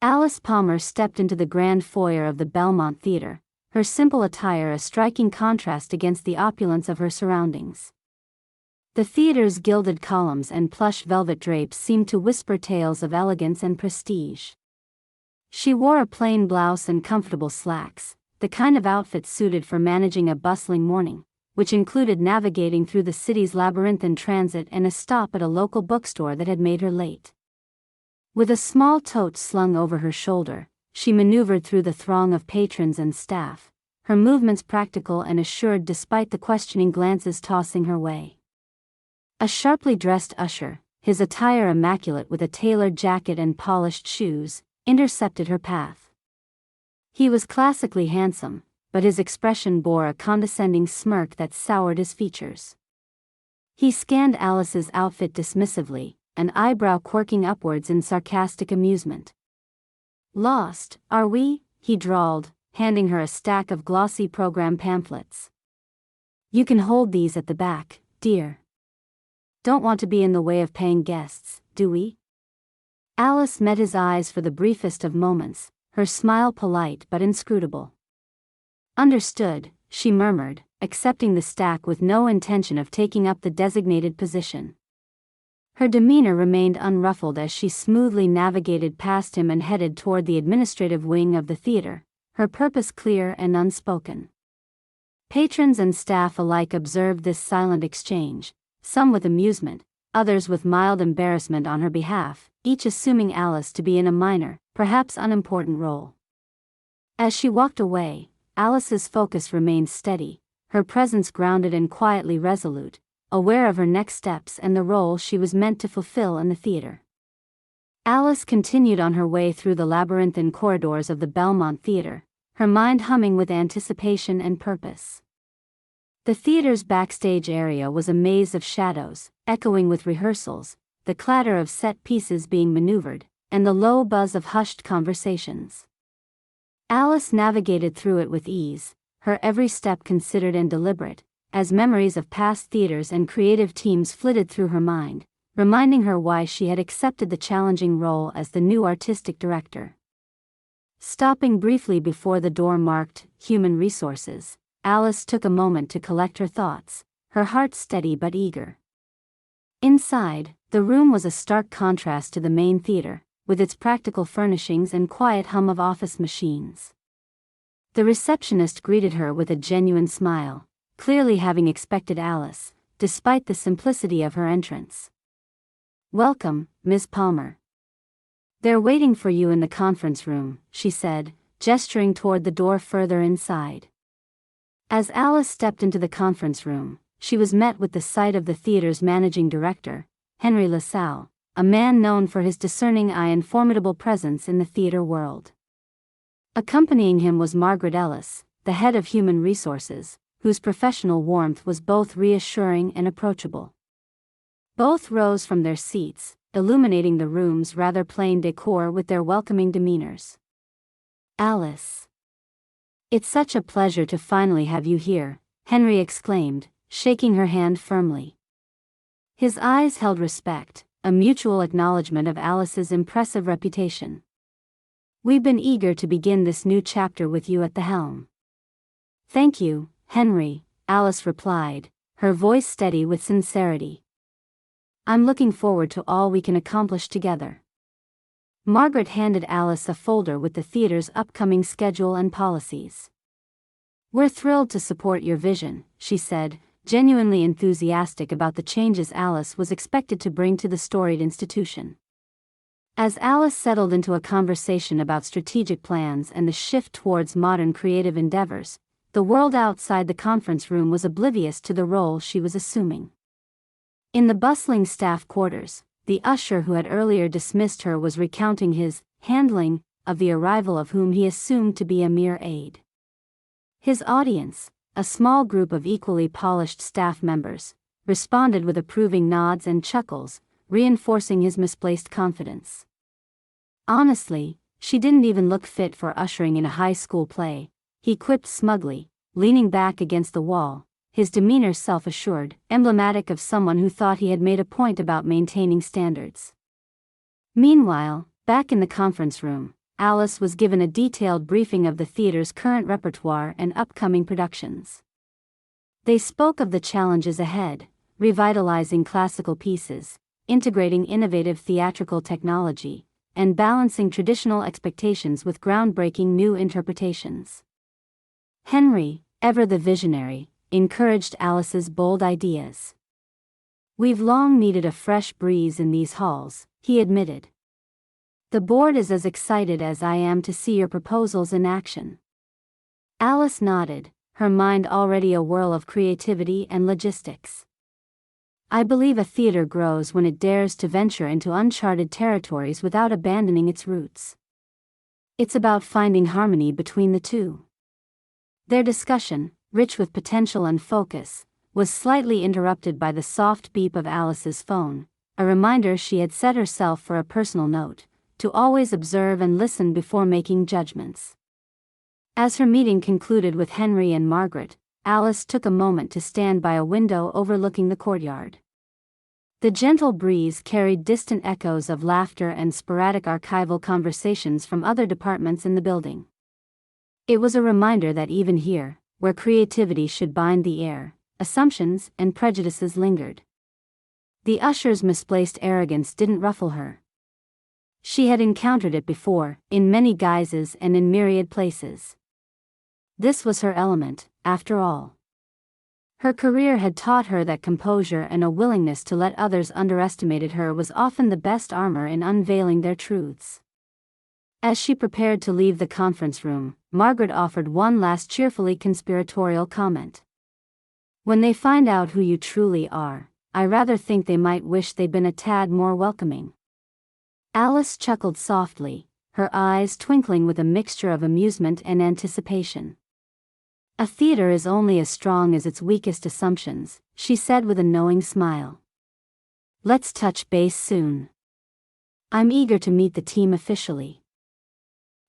Alice Palmer stepped into the grand foyer of the Belmont Theatre, her simple attire a striking contrast against the opulence of her surroundings. The theater's gilded columns and plush velvet drapes seemed to whisper tales of elegance and prestige. She wore a plain blouse and comfortable slacks, the kind of outfit suited for managing a bustling morning, which included navigating through the city's labyrinthine transit and a stop at a local bookstore that had made her late. With a small tote slung over her shoulder, she maneuvered through the throng of patrons and staff, her movements practical and assured despite the questioning glances tossing her way. A sharply dressed usher, his attire immaculate with a tailored jacket and polished shoes, intercepted her path. He was classically handsome, but his expression bore a condescending smirk that soured his features. He scanned Alice's outfit dismissively, an eyebrow quirking upwards in sarcastic amusement. "Lost, are we?" he drawled, handing her a stack of glossy program pamphlets. "You can hold these at the back, dear. Don't want to be in the way of paying guests, do we?" Alice met his eyes for the briefest of moments, her smile polite but inscrutable. "Understood," she murmured, accepting the stack with no intention of taking up the designated position. Her demeanor remained unruffled as she smoothly navigated past him and headed toward the administrative wing of the theater, her purpose clear and unspoken. Patrons and staff alike observed this silent exchange, some with amusement, others with mild embarrassment on her behalf, each assuming Alice to be in a minor, perhaps unimportant role. As she walked away, Alice's focus remained steady, her presence grounded and quietly resolute, aware of her next steps and the role she was meant to fulfill in the theater. Alice continued on her way through the labyrinthine corridors of the Belmont Theatre, her mind humming with anticipation and purpose. The theater's backstage area was a maze of shadows, echoing with rehearsals, the clatter of set pieces being maneuvered, and the low buzz of hushed conversations. Alice navigated through it with ease, her every step considered and deliberate, as memories of past theaters and creative teams flitted through her mind, reminding her why she had accepted the challenging role as the new artistic director. Stopping briefly before the door marked Human Resources, Alice took a moment to collect her thoughts, her heart steady but eager. Inside, the room was a stark contrast to the main theater, with its practical furnishings and quiet hum of office machines. The receptionist greeted her with a genuine smile, clearly having expected Alice, despite the simplicity of her entrance. "Welcome, Miss Palmer. They're waiting for you in the conference room," she said, gesturing toward the door further inside. As Alice stepped into the conference room, she was met with the sight of the theater's managing director, Henry LaSalle, a man known for his discerning eye and formidable presence in the theater world. Accompanying him was Margaret Ellis, the head of Human Resources, whose professional warmth was both reassuring and approachable. Both rose from their seats, illuminating the room's rather plain decor with their welcoming demeanors. "Alice. It's such a pleasure to finally have you here," Henry exclaimed, shaking her hand firmly. His eyes held respect, a mutual acknowledgement of Alice's impressive reputation. "We've been eager to begin this new chapter with you at the helm." "Thank you, Henry," Alice replied, her voice steady with sincerity. "I'm looking forward to all we can accomplish together." Margaret handed Alice a folder with the theater's upcoming schedule and policies. "We're thrilled to support your vision," she said, genuinely enthusiastic about the changes Alice was expected to bring to the storied institution. As Alice settled into a conversation about strategic plans and the shift towards modern creative endeavors, the world outside the conference room was oblivious to the role she was assuming. In the bustling staff quarters, the usher who had earlier dismissed her was recounting his handling of the arrival of whom he assumed to be a mere aide. His audience, a small group of equally polished staff members, responded with approving nods and chuckles, reinforcing his misplaced confidence. "Honestly, she didn't even look fit for ushering in a high school play," he quipped smugly, leaning back against the wall, his demeanor self-assured, emblematic of someone who thought he had made a point about maintaining standards. Meanwhile, back in the conference room, Alice was given a detailed briefing of the theater's current repertoire and upcoming productions. They spoke of the challenges ahead, revitalizing classical pieces, integrating innovative theatrical technology, and balancing traditional expectations with groundbreaking new interpretations. Henry, ever the visionary, encouraged Alice's bold ideas. "We've long needed a fresh breeze in these halls," he admitted. "The board is as excited as I am to see your proposals in action." Alice nodded, her mind already a whirl of creativity and logistics. "I believe a theater grows when it dares to venture into uncharted territories without abandoning its roots. It's about finding harmony between the two." Their discussion, rich with potential and focus, was slightly interrupted by the soft beep of Alice's phone, a reminder she had set herself for a personal note, to always observe and listen before making judgments. As her meeting concluded with Henry and Margaret, Alice took a moment to stand by a window overlooking the courtyard. The gentle breeze carried distant echoes of laughter and sporadic archival conversations from other departments in the building. It was a reminder that even here, where creativity should bind the air, assumptions and prejudices lingered. The usher's misplaced arrogance didn't ruffle her. She had encountered it before, in many guises and in myriad places. This was her element, after all. Her career had taught her that composure and a willingness to let others underestimate her was often the best armor in unveiling their truths. As she prepared to leave the conference room, Margaret offered one last cheerfully conspiratorial comment. "When they find out who you truly are, I rather think they might wish they'd been a tad more welcoming." Alice chuckled softly, her eyes twinkling with a mixture of amusement and anticipation. "A theater is only as strong as its weakest assumptions," she said with a knowing smile. "Let's touch base soon. I'm eager to meet the team officially."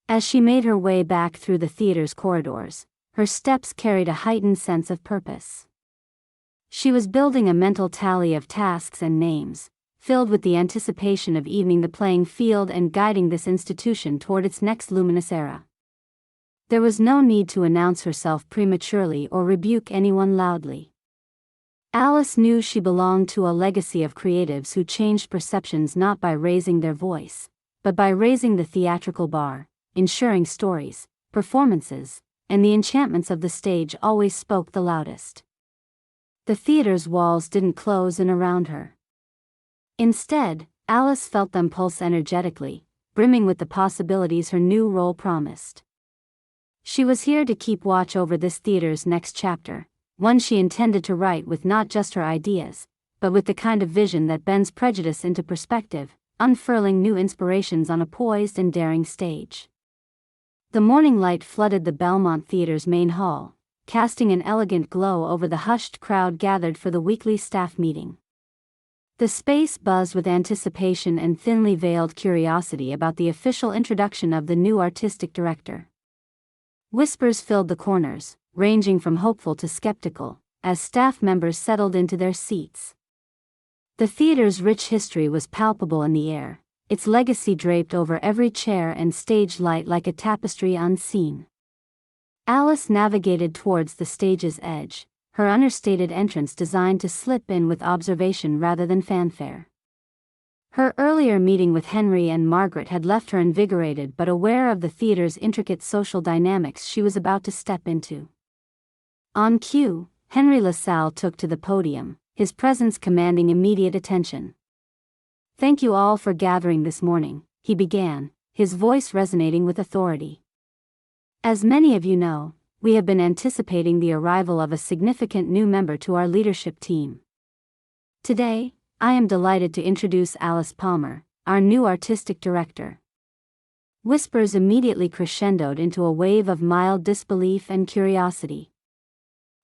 As she made her way back through the theater's corridors, her steps carried a heightened sense of purpose. She was building a mental tally of tasks and names, filled with the anticipation of evening the playing field and guiding this institution toward its next luminous era. There was no need to announce herself prematurely or rebuke anyone loudly. Alice knew she belonged to a legacy of creatives who changed perceptions not by raising their voice, but by raising the theatrical bar, ensuring stories, performances, and the enchantments of the stage always spoke the loudest. The theater's walls didn't close in around her. Instead, Alice felt them pulse energetically, brimming with the possibilities her new role promised. She was here to keep watch over this theater's next chapter, one she intended to write with not just her ideas, but with the kind of vision that bends prejudice into perspective, unfurling new inspirations on a poised and daring stage. The morning light flooded the Belmont Theater's main hall, casting an elegant glow over the hushed crowd gathered for the weekly staff meeting. The space buzzed with anticipation and thinly veiled curiosity about the official introduction of the new artistic director. Whispers filled the corners, ranging from hopeful to skeptical, as staff members settled into their seats. The theater's rich history was palpable in the air, its legacy draped over every chair and stage light like a tapestry unseen. Alice navigated towards the stage's edge, her understated entrance designed to slip in with observation rather than fanfare. Her earlier meeting with Henry and Margaret had left her invigorated but aware of the theater's intricate social dynamics she was about to step into. On cue, Henry LaSalle took to the podium, his presence commanding immediate attention. "Thank you all for gathering this morning," he began, his voice resonating with authority. "As many of you know, we have been anticipating the arrival of a significant new member to our leadership team. Today, I am delighted to introduce Alice Palmer, our new artistic director." Whispers immediately crescendoed into a wave of mild disbelief and curiosity.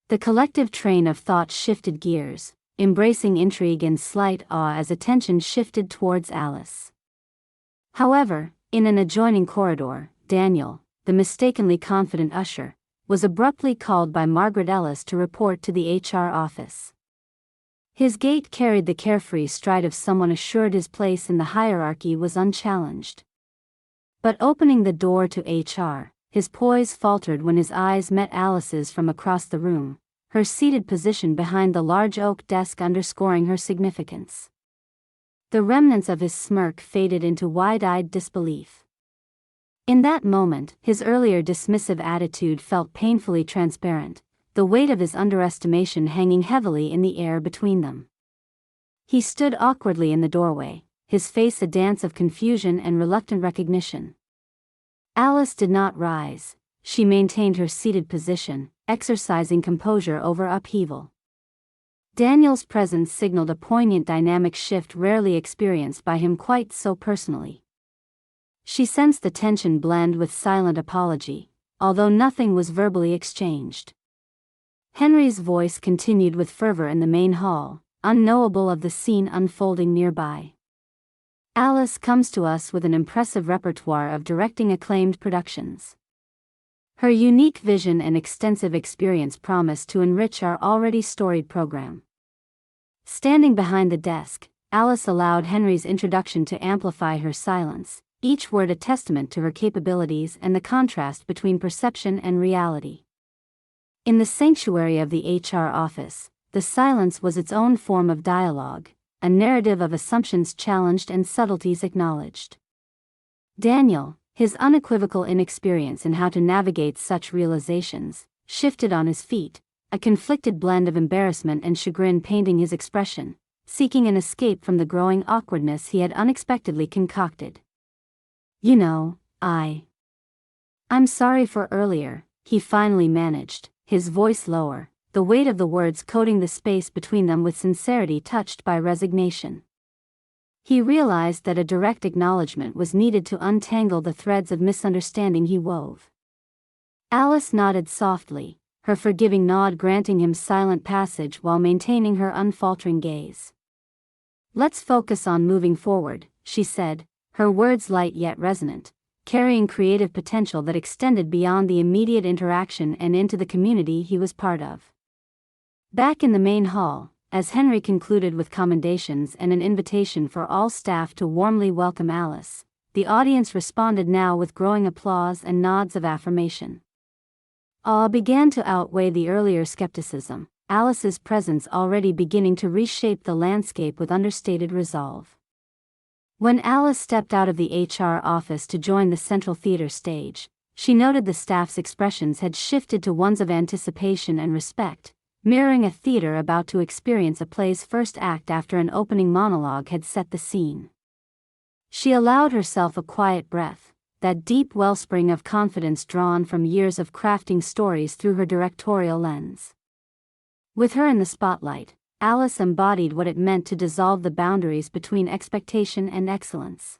The collective train of thought shifted gears, embracing intrigue and slight awe as attention shifted towards Alice. However, in an adjoining corridor, Daniel, the mistakenly confident usher, was abruptly called by Margaret Ellis to report to the HR office. His gait carried the carefree stride of someone assured his place in the hierarchy was unchallenged. But opening the door to HR, his poise faltered when his eyes met Alice's from across the room, her seated position behind the large oak desk underscoring her significance. The remnants of his smirk faded into wide-eyed disbelief. In that moment, his earlier dismissive attitude felt painfully transparent, the weight of his underestimation hanging heavily in the air between them. He stood awkwardly in the doorway, his face a dance of confusion and reluctant recognition. Alice did not rise. She maintained her seated position, exercising composure over upheaval. Daniel's presence signaled a poignant dynamic shift rarely experienced by him quite so personally. She sensed the tension blend with silent apology, although nothing was verbally exchanged. Henry's voice continued with fervor in the main hall, unknowable of the scene unfolding nearby. Alice comes to us with an impressive repertoire of directing acclaimed productions. Her unique vision and extensive experience promise to enrich our already storied program. Standing behind the desk, Alice allowed Henry's introduction to amplify her silence, each word a testament to her capabilities and the contrast between perception and reality. In the sanctuary of the HR office, the silence was its own form of dialogue, a narrative of assumptions challenged and subtleties acknowledged. Daniel, his unequivocal inexperience in how to navigate such realizations, shifted on his feet, a conflicted blend of embarrassment and chagrin painting his expression, seeking an escape from the growing awkwardness he had unexpectedly concocted. "You know, I'm sorry for earlier," he finally managed, his voice lower, the weight of the words coating the space between them with sincerity touched by resignation. He realized that a direct acknowledgement was needed to untangle the threads of misunderstanding he wove. Alice nodded softly, her forgiving nod granting him silent passage while maintaining her unfaltering gaze. "Let's focus on moving forward," she said, her words light yet resonant, carrying creative potential that extended beyond the immediate interaction and into the community he was part of. Back in the main hall, as Henry concluded with commendations and an invitation for all staff to warmly welcome Alice, the audience responded now with growing applause and nods of affirmation. Awe began to outweigh the earlier skepticism, Alice's presence already beginning to reshape the landscape with understated resolve. When Alice stepped out of the HR office to join the Central Theater stage, she noted the staff's expressions had shifted to ones of anticipation and respect, mirroring a theater about to experience a play's first act after an opening monologue had set the scene. She allowed herself a quiet breath, that deep wellspring of confidence drawn from years of crafting stories through her directorial lens. With her in the spotlight, Alice embodied what it meant to dissolve the boundaries between expectation and excellence.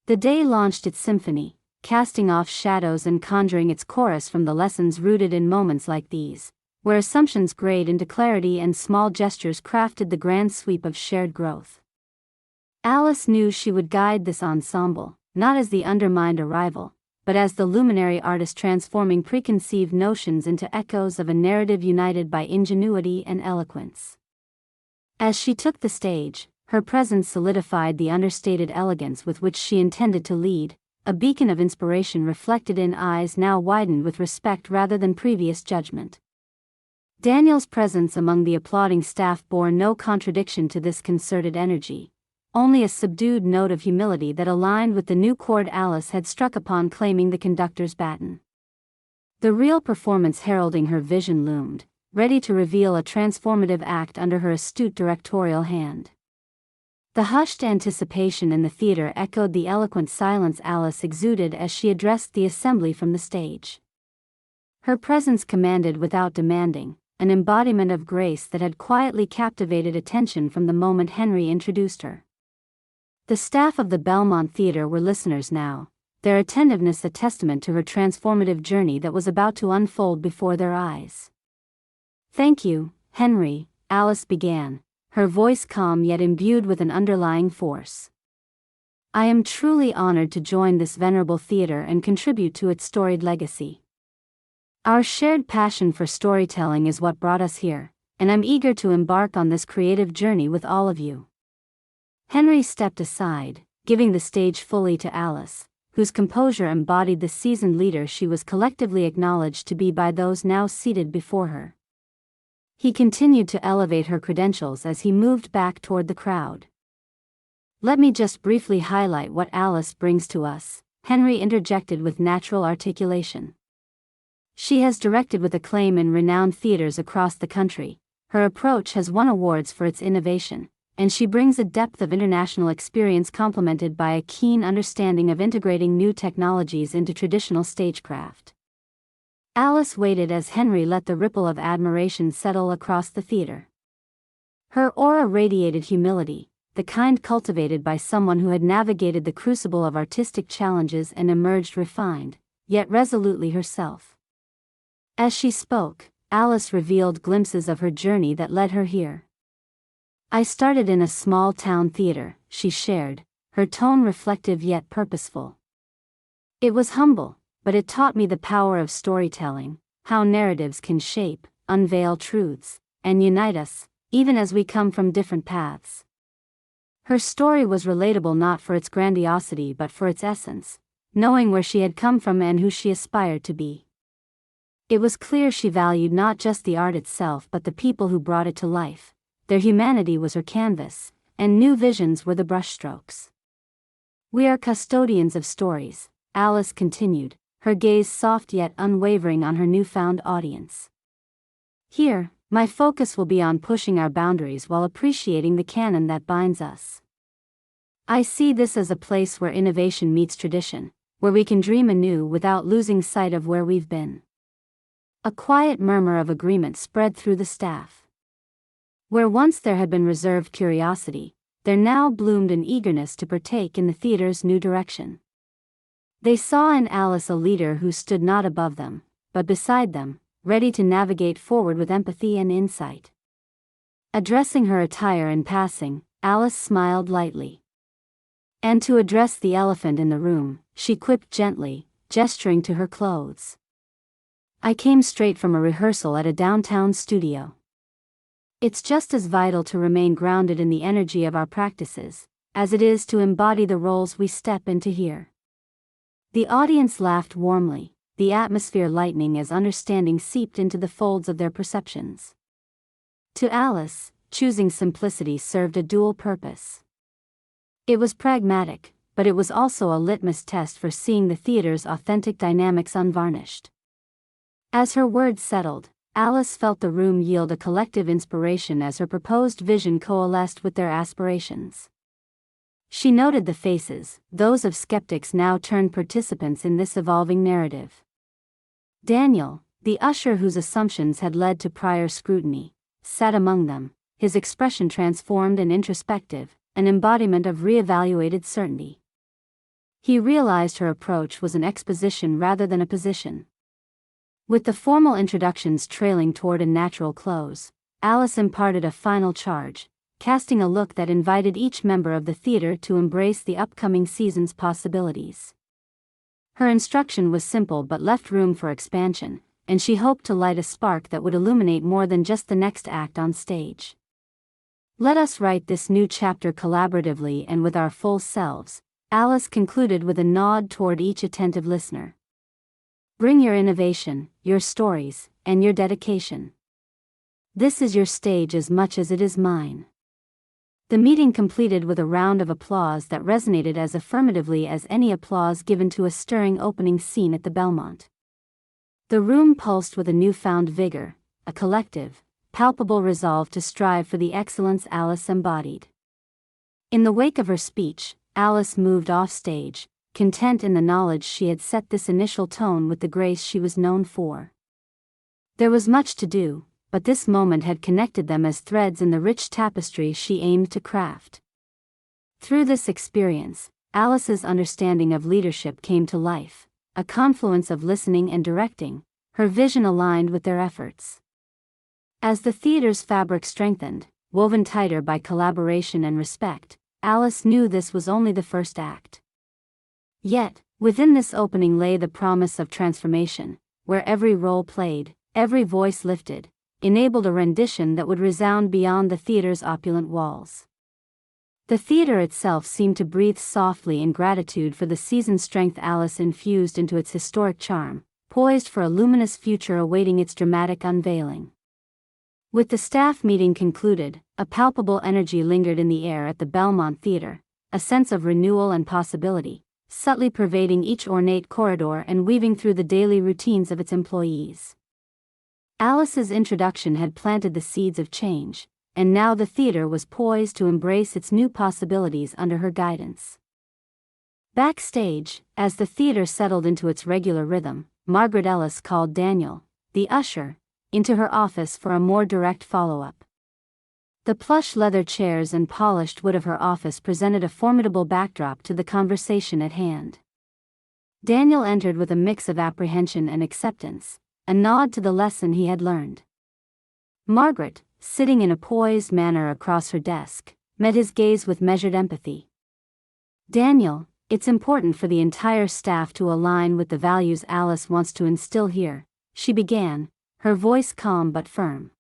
The day launched its symphony, casting off shadows and conjuring its chorus from the lessons rooted in moments like these, where assumptions grayed into clarity and small gestures crafted the grand sweep of shared growth. Alice knew she would guide this ensemble, not as the undermined arrival, but as the luminary artist transforming preconceived notions into echoes of a narrative united by ingenuity and eloquence. As she took the stage, her presence solidified the understated elegance with which she intended to lead, a beacon of inspiration reflected in eyes now widened with respect rather than previous judgment. Daniel's presence among the applauding staff bore no contradiction to this concerted energy, only a subdued note of humility that aligned with the new chord Alice had struck upon claiming the conductor's baton. The real performance heralding her vision loomed, ready to reveal a transformative act under her astute directorial hand. The hushed anticipation in the theater echoed the eloquent silence Alice exuded as she addressed the assembly from the stage. Her presence commanded without demanding, an embodiment of grace that had quietly captivated attention from the moment Henry introduced her. The staff of the Belmont Theater were listeners now, their attentiveness a testament to her transformative journey that was about to unfold before their eyes. "Thank you, Henry," Alice began, her voice calm yet imbued with an underlying force. "I am truly honored to join this venerable theater and contribute to its storied legacy. Our shared passion for storytelling is what brought us here, and I'm eager to embark on this creative journey with all of you." Henry stepped aside, giving the stage fully to Alice, whose composure embodied the seasoned leader she was collectively acknowledged to be by those now seated before her. He continued to elevate her credentials as he moved back toward the crowd. "Let me just briefly highlight what Alice brings to us," Henry interjected with natural articulation. "She has directed with acclaim in renowned theaters across the country. Her approach has won awards for its innovation, and she brings a depth of international experience complemented by a keen understanding of integrating new technologies into traditional stagecraft." Alice waited as Henry let the ripple of admiration settle across the theater. Her aura radiated humility, the kind cultivated by someone who had navigated the crucible of artistic challenges and emerged refined, yet resolutely herself. As she spoke, Alice revealed glimpses of her journey that led her here. "I started in a small-town theater," she shared, her tone reflective yet purposeful. "It was humble, but it taught me the power of storytelling, how narratives can shape, unveil truths, and unite us, even as we come from different paths." Her story was relatable not for its grandiosity but for its essence, knowing where she had come from and who she aspired to be. It was clear she valued not just the art itself but the people who brought it to life. Their humanity was her canvas, and new visions were the brushstrokes. "We are custodians of stories," Alice continued, her gaze soft yet unwavering on her newfound audience. "Here, my focus will be on pushing our boundaries while appreciating the canon that binds us. I see this as a place where innovation meets tradition, where we can dream anew without losing sight of where we've been." A quiet murmur of agreement spread through the staff. Where once there had been reserved curiosity, there now bloomed an eagerness to partake in the theater's new direction. They saw in Alice a leader who stood not above them, but beside them, ready to navigate forward with empathy and insight. Addressing her attire in passing, Alice smiled lightly. And to address the elephant in the room, she quipped gently, gesturing to her clothes. "I came straight from a rehearsal at a downtown studio. It's just as vital to remain grounded in the energy of our practices, as it is to embody the roles we step into here." The audience laughed warmly, the atmosphere lightening as understanding seeped into the folds of their perceptions. To Alice, choosing simplicity served a dual purpose. It was pragmatic, but it was also a litmus test for seeing the theater's authentic dynamics unvarnished. As her words settled, Alice felt the room yield a collective inspiration as her proposed vision coalesced with their aspirations. She noted the faces, those of skeptics now turned participants in this evolving narrative. Daniel, the usher whose assumptions had led to prior scrutiny, sat among them, his expression transformed and introspective, an embodiment of reevaluated certainty. He realized her approach was an exposition rather than a position. With the formal introductions trailing toward a natural close, Alice imparted a final charge, casting a look that invited each member of the theater to embrace the upcoming season's possibilities. Her instruction was simple but left room for expansion, and she hoped to light a spark that would illuminate more than just the next act on stage. "Let us write this new chapter collaboratively and with our full selves," Alice concluded with a nod toward each attentive listener. "Bring your innovation, your stories, and your dedication. This is your stage as much as it is mine." The meeting completed with a round of applause that resonated as affirmatively as any applause given to a stirring opening scene at the Belmont. The room pulsed with a newfound vigor, a collective, palpable resolve to strive for the excellence Alice embodied. In the wake of her speech, Alice moved off stage, content in the knowledge she had set this initial tone with the grace she was known for. There was much to do, but this moment had connected them as threads in the rich tapestry she aimed to craft. Through this experience, Alice's understanding of leadership came to life, a confluence of listening and directing, her vision aligned with their efforts. As the theater's fabric strengthened, woven tighter by collaboration and respect, Alice knew this was only the first act. Yet, within this opening lay the promise of transformation, where every role played, every voice lifted, enabled a rendition that would resound beyond the theater's opulent walls. The theater itself seemed to breathe softly in gratitude for the seasoned strength Alice infused into its historic charm, poised for a luminous future awaiting its dramatic unveiling. With the staff meeting concluded, a palpable energy lingered in the air at the Belmont Theater, a sense of renewal and possibility, subtly pervading each ornate corridor and weaving through the daily routines of its employees. Alice's introduction had planted the seeds of change, and now the theater was poised to embrace its new possibilities under her guidance. Backstage, as the theater settled into its regular rhythm, Margaret Ellis called Daniel, the usher, into her office for a more direct follow-up. The plush leather chairs and polished wood of her office presented a formidable backdrop to the conversation at hand. Daniel entered with a mix of apprehension and acceptance, a nod to the lesson he had learned. Margaret, sitting in a poised manner across her desk, met his gaze with measured empathy. "Daniel, it's important for the entire staff to align with the values Alice wants to instill here," she began, her voice calm but firm.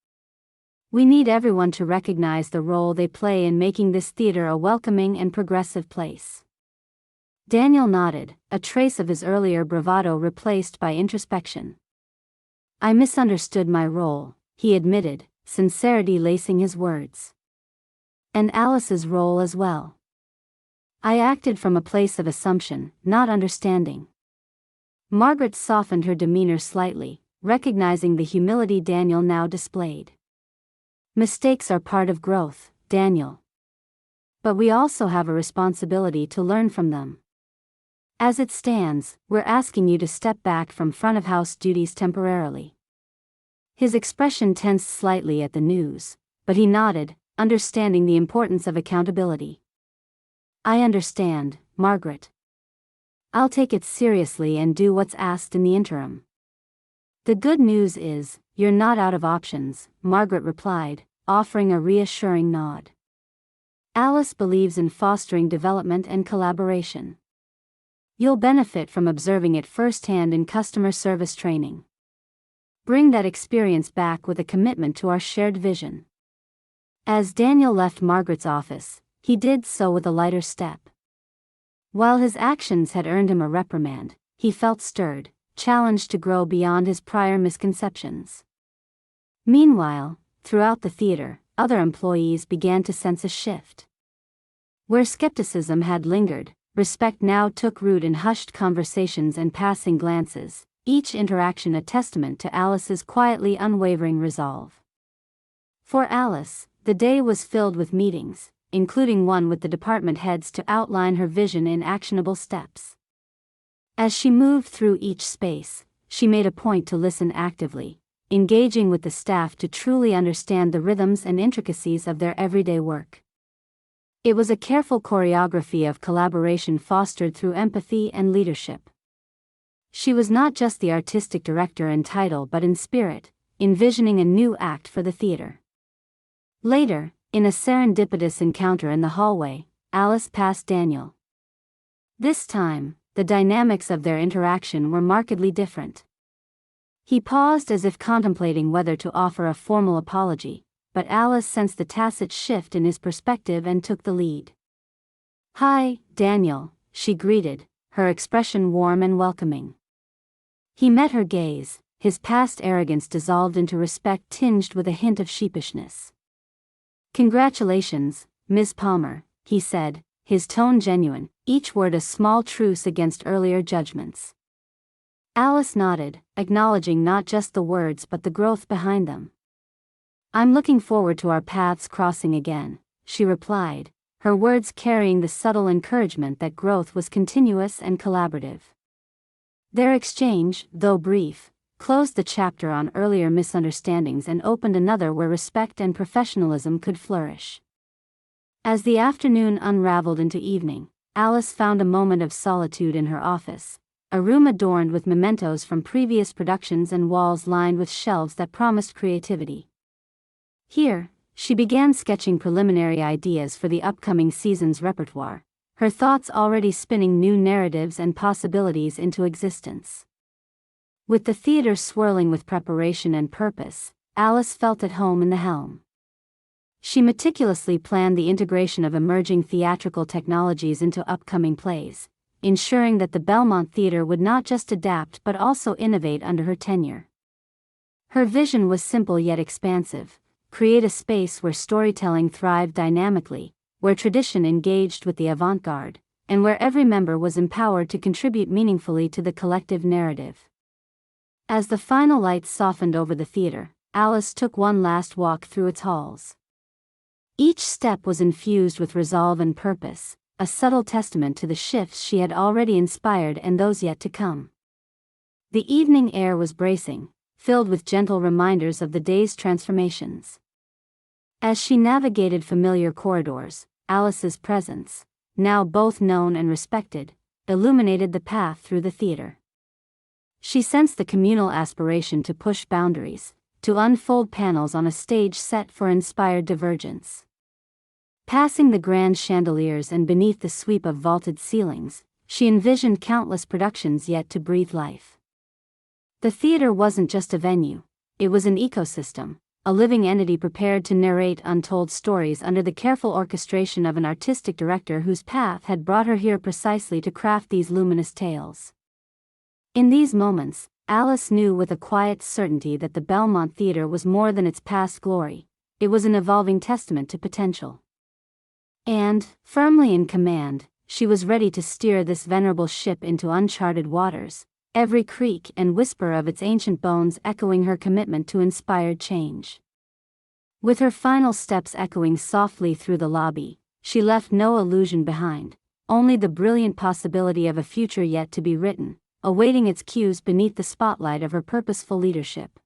"We need everyone to recognize the role they play in making this theater a welcoming and progressive place." Daniel nodded, a trace of his earlier bravado replaced by introspection. "I misunderstood my role," he admitted, sincerity lacing his words. "And Alice's role as well. I acted from a place of assumption, not understanding." Margaret softened her demeanor slightly, recognizing the humility Daniel now displayed. "Mistakes are part of growth, Daniel. But we also have a responsibility to learn from them. As it stands, we're asking you to step back from front-of-house duties temporarily." His expression tensed slightly at the news, but he nodded, understanding the importance of accountability. "I understand, Margaret. I'll take it seriously and do what's asked in the interim." "The good news is, you're not out of options," Margaret replied, offering a reassuring nod. "Alice believes in fostering development and collaboration. You'll benefit from observing it firsthand in customer service training. Bring that experience back with a commitment to our shared vision." As Daniel left Margaret's office, he did so with a lighter step. While his actions had earned him a reprimand, he felt stirred, challenged to grow beyond his prior misconceptions. Meanwhile, throughout the theater, other employees began to sense a shift. Where skepticism had lingered, respect now took root in hushed conversations and passing glances, each interaction a testament to Alice's quietly unwavering resolve. For Alice, the day was filled with meetings, including one with the department heads to outline her vision in actionable steps. As she moved through each space, she made a point to listen actively, engaging with the staff to truly understand the rhythms and intricacies of their everyday work. It was a careful choreography of collaboration fostered through empathy and leadership. She was not just the artistic director in title but in spirit, envisioning a new act for the theater. Later, in a serendipitous encounter in the hallway, Alice passed Daniel. This time, the dynamics of their interaction were markedly different. He paused as if contemplating whether to offer a formal apology, but Alice sensed the tacit shift in his perspective and took the lead. "Hi, Daniel," she greeted, her expression warm and welcoming. He met her gaze, his past arrogance dissolved into respect tinged with a hint of sheepishness. "Congratulations, Ms. Palmer," he said, his tone genuine, each word a small truce against earlier judgments. Alice nodded, acknowledging not just the words but the growth behind them. "I'm looking forward to our paths crossing again," she replied, her words carrying the subtle encouragement that growth was continuous and collaborative. Their exchange, though brief, closed the chapter on earlier misunderstandings and opened another where respect and professionalism could flourish. As the afternoon unraveled into evening, Alice found a moment of solitude in her office, a room adorned with mementos from previous productions and walls lined with shelves that promised creativity. Here, she began sketching preliminary ideas for the upcoming season's repertoire, her thoughts already spinning new narratives and possibilities into existence. With the theater swirling with preparation and purpose, Alice felt at home in the helm. She meticulously planned the integration of emerging theatrical technologies into upcoming plays, ensuring that the Belmont Theatre would not just adapt but also innovate under her tenure. Her vision was simple yet expansive: create a space where storytelling thrived dynamically, where tradition engaged with the avant-garde, and where every member was empowered to contribute meaningfully to the collective narrative. As the final lights softened over the theater, Alice took one last walk through its halls. Each step was infused with resolve and purpose, a subtle testament to the shifts she had already inspired and those yet to come. The evening air was bracing, filled with gentle reminders of the day's transformations. As she navigated familiar corridors, Alice's presence, now both known and respected, illuminated the path through the theater. She sensed the communal aspiration to push boundaries, to unfold panels on a stage set for inspired divergence. Passing the grand chandeliers and beneath the sweep of vaulted ceilings, she envisioned countless productions yet to breathe life. The theater wasn't just a venue, it was an ecosystem, a living entity prepared to narrate untold stories under the careful orchestration of an artistic director whose path had brought her here precisely to craft these luminous tales. In these moments, Alice knew with a quiet certainty that the Belmont Theatre was more than its past glory, it was an evolving testament to potential. And, firmly in command, she was ready to steer this venerable ship into uncharted waters, every creak and whisper of its ancient bones echoing her commitment to inspired change. With her final steps echoing softly through the lobby, she left no illusion behind, only the brilliant possibility of a future yet to be written, awaiting its cues beneath the spotlight of her purposeful leadership.